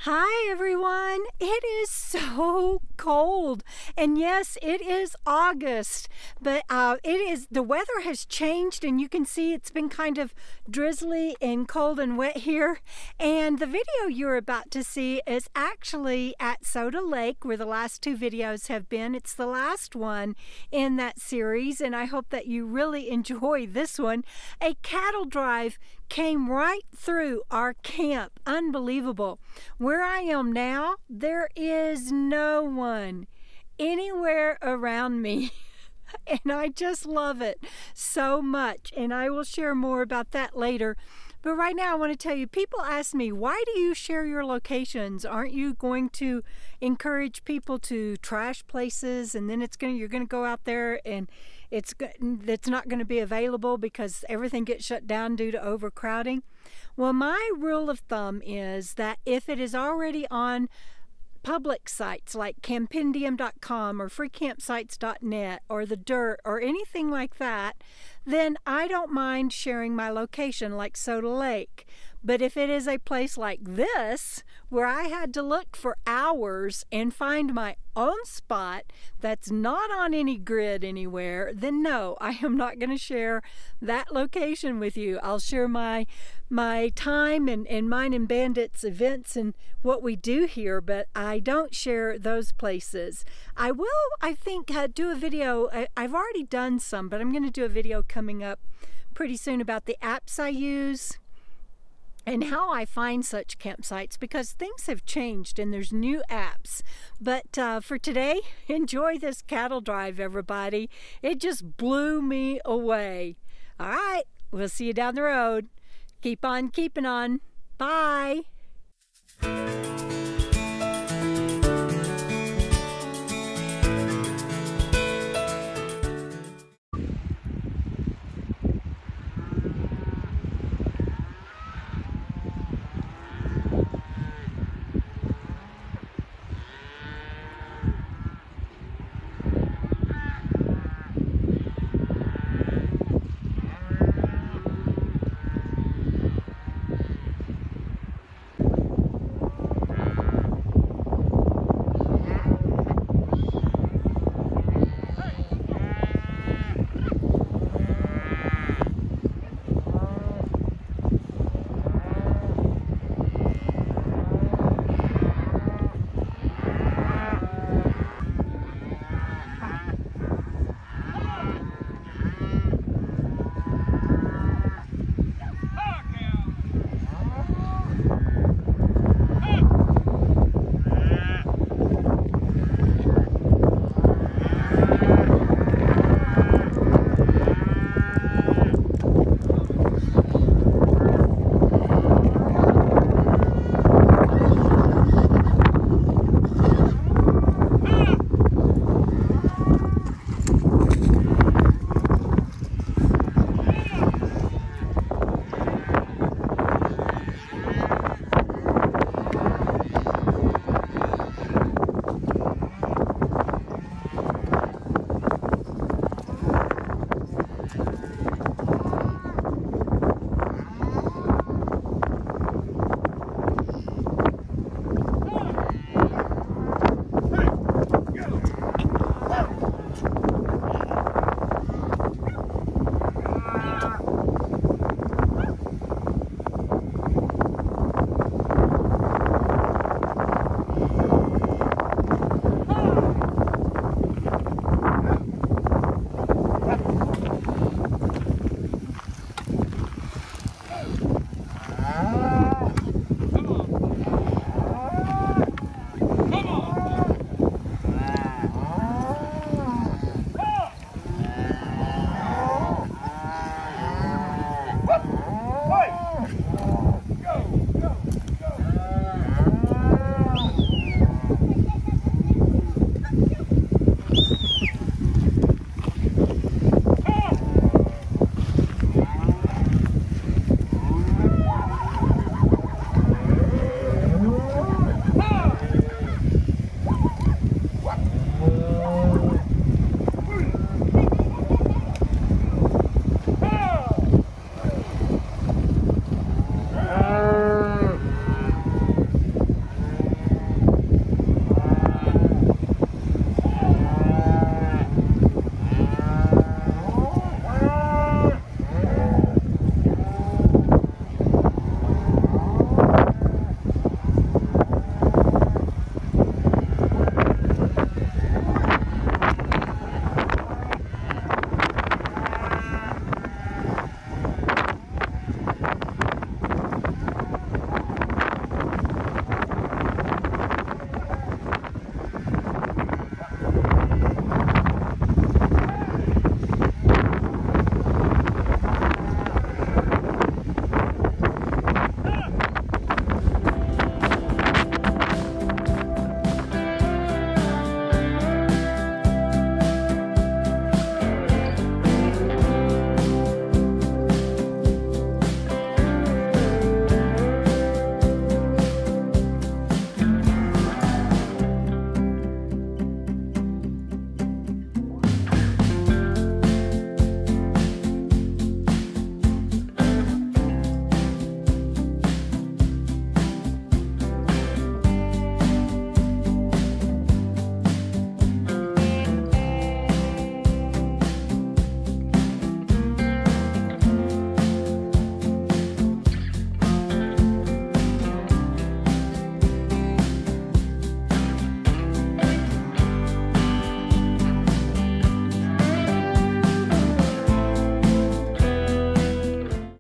Hi everyone, it is so cold, and yes, it is August, but the weather has changed, and you can see it's been kind of drizzly and cold and wet here. And the video you're about to see is actually at Soda Lake, where the last two videos have been. It's the last one in that series, and I hope that you really enjoy this one. A cattle drive came right through our camp. Unbelievable. Where I am now, there is no one anywhere around me. And I just love it so much. And I will share more about that later. But right now I want to tell you, people ask me, why do you share your locations? Aren't you going to encourage people to trash places, and then you're going to go out there and it's not going to be available because everything gets shut down due to overcrowding? Well, my rule of thumb is that if it is already on public sites like campendium.com or freecampsites.net or the dirt or anything like that, then I don't mind sharing my location like Soda Lake. But if it is a place like this, where I had to look for hours and find my own spot that's not on any grid anywhere, then no, I am not going to share that location with you. I'll share my time and mine and Bandit's events and what we do here, but I don't share those places. I will, I think, do a video. I've already done some, but I'm going to do a video coming up pretty soon about the apps I use and how I find such campsites, because things have changed and there's new apps. But for today, enjoy this cattle drive, everybody. It just blew me away. All right, we'll see you down the road. Keep on keeping on. Bye.